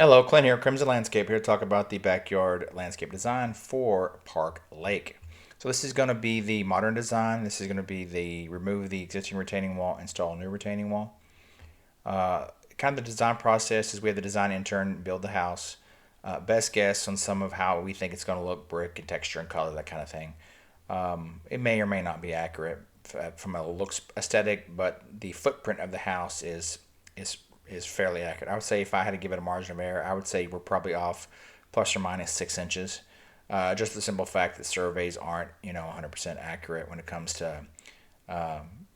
Hello, Clint here, Crimson Landscape, here to talk about the backyard landscape design for Park Lake. So this is going to be the modern design. This is going to be the remove the existing retaining wall, install a new retaining wall. Kind of the design process is we have the design intern build the house. Best guess on some of how we think it's going to look, brick and texture and color, that kind of thing. It may or may not be accurate from a looks aesthetic, but the footprint of the house is is fairly accurate. I would say if I had to give it a margin of error, I would say we're probably off plus or minus 6 inches. Just the simple fact that surveys aren't 100% accurate when it comes to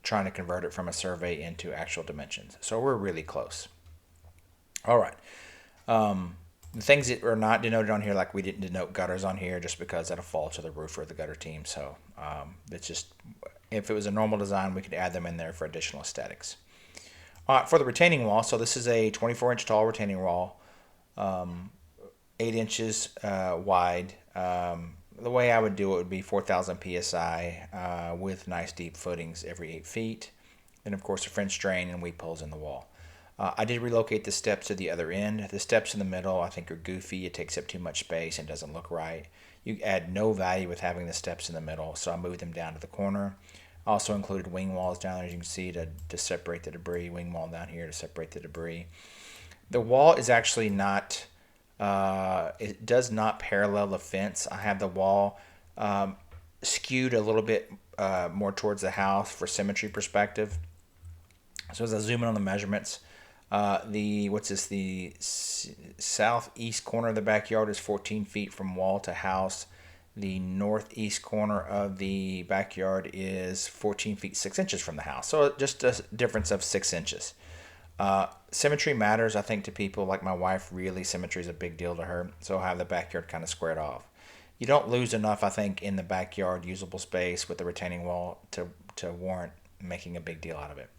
trying to convert it from a survey into actual dimensions. So we're really close. All right. The things that are not denoted on here, like we didn't denote gutters on here just because that'll fall to the roof or the gutter team. So it's just, if it was a normal design, we could add them in there for additional aesthetics. For the retaining wall, so this is a 24-inch tall retaining wall, 8 inches wide. The way I would do it would be 4,000 psi with nice deep footings every 8 feet. And of course, a French drain and weep holes in the wall. I did relocate the steps to the other end. The steps in the middle I think are goofy. It takes up too much space and doesn't look right. You add no value with having the steps in the middle, so I moved them down to the corner. Also included wing walls down there, as you can see, to separate the debris. Wing wall down here to separate the debris. The wall is actually not, it does not parallel the fence. I have the wall skewed a little bit more towards the house for symmetry perspective. So as I zoom in on the measurements, the southeast corner of the backyard is 14 feet from wall to house. The northeast corner of the backyard is 14 feet 6 inches from the house. So just a difference of 6 inches. Symmetry matters, I think, to people like my wife. Really, symmetry is a big deal to her. So I have the backyard kind of squared off. You don't lose enough, I think, in the backyard usable space with the retaining wall to warrant making a big deal out of it.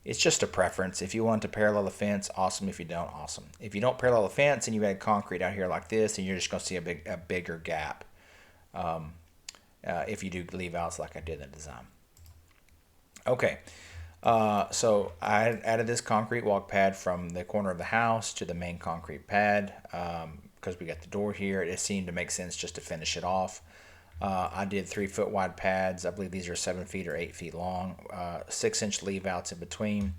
It's just a preference. If you want to parallel the fence, awesome. If you don't, awesome. If you don't parallel the fence and you add concrete out here like this, then you're just going to see a bigger gap. If you do leave outs like I did in the design. Okay, so I added this concrete walk pad from the corner of the house to the main concrete pad because we got the door here. It seemed to make sense just to finish it off. I did 3 foot wide pads. I believe these are 7 feet or 8 feet long. 6 inch leave outs in between.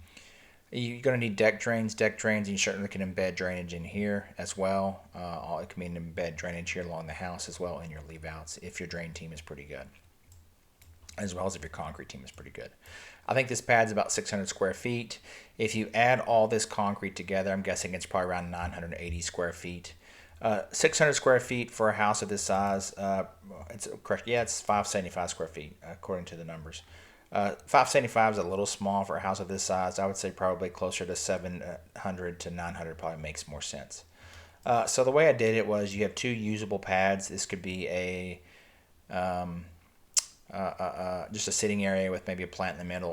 You're going to need deck drains. Deck drains, you certainly can embed drainage in here as well. It can mean embed drainage here along the house as well in your leave outs if your drain team is pretty good, as well as if your concrete team is pretty good. I think this pad's about 600 square feet. If you add all this concrete together, I'm guessing it's probably around 980 square feet. 600 square feet for a house of this size. It's correct. Yeah, it's 575 square feet according to the numbers. 575 is a little small for a house of this size. I would say probably closer to 700 to 900 probably makes more sense. So the way I did it was you have 2 usable pads. This could be just a sitting area with maybe a plant in the middle,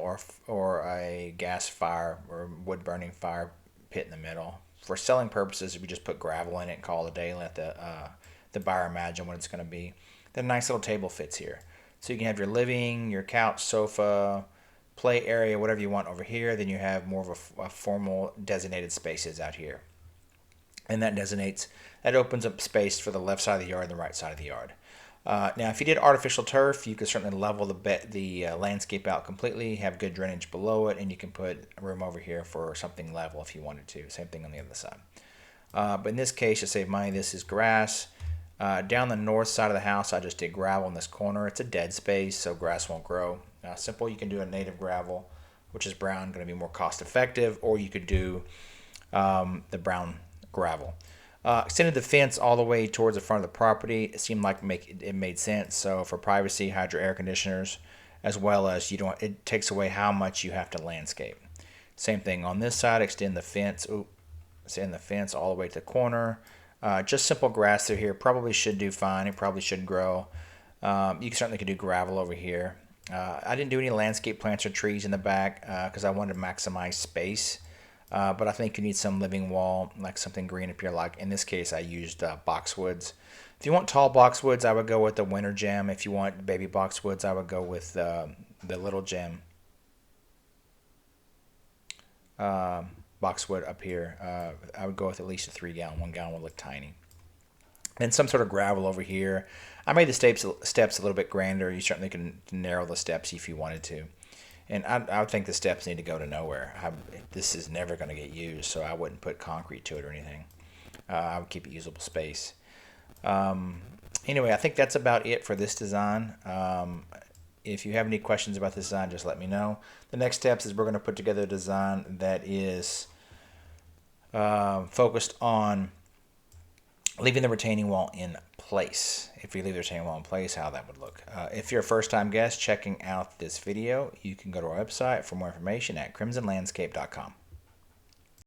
or a gas fire or wood burning fire pit in the middle. For selling purposes, we just put gravel in it and call it a day and let the buyer imagine what it's going to be. Then a nice little table fits here. So you can have your living, your couch, sofa, play area, whatever you want over here. Then you have more of a formal designated spaces out here. And that opens up space for the left side of the yard and the right side of the yard. Now, if you did artificial turf, you could certainly level the landscape out completely, have good drainage below it, and you can put a room over here for something level if you wanted to. Same thing on the other side. But in this case, to save money, this is grass. Down the north side of the house, I just did gravel in this corner. It's a dead space, so grass won't grow. Simple, you can do a native gravel, which is brown, going to be more cost effective, or you could do the brown gravel. Extended the fence all the way towards the front of the property. It seemed like it made sense. So for privacy, hydro air conditioners, as well as it takes away how much you have to landscape. Same thing on this side. Extend the fence. Extend the fence all the way to the corner. Just simple grass through here probably should do fine. It probably should grow. You certainly could do gravel over here. I didn't do any landscape plants or trees in the back because I wanted to maximize space. But I think you need some living wall, like something green up here. Like in this case, I used boxwoods. If you want tall boxwoods, I would go with the winter gem. If you want baby boxwoods, I would go with the little gem. boxwood up here. I would go with at least a 3-gallon. 1 gallon would look tiny. And some sort of gravel over here. I made the steps a little bit grander. You certainly can narrow the steps if you wanted to. And I would think the steps need to go to nowhere. This is never going to get used, so I wouldn't put concrete to it or anything. I would keep it usable space. Anyway, I think that's about it for this design. If you have any questions about this design, just let me know. The next steps is we're going to put together a design that is focused on leaving the retaining wall in place. If you leave the retaining wall in place, how that would look. If you're a first-time guest checking out this video, you can go to our website for more information at crimsonlandscape.com.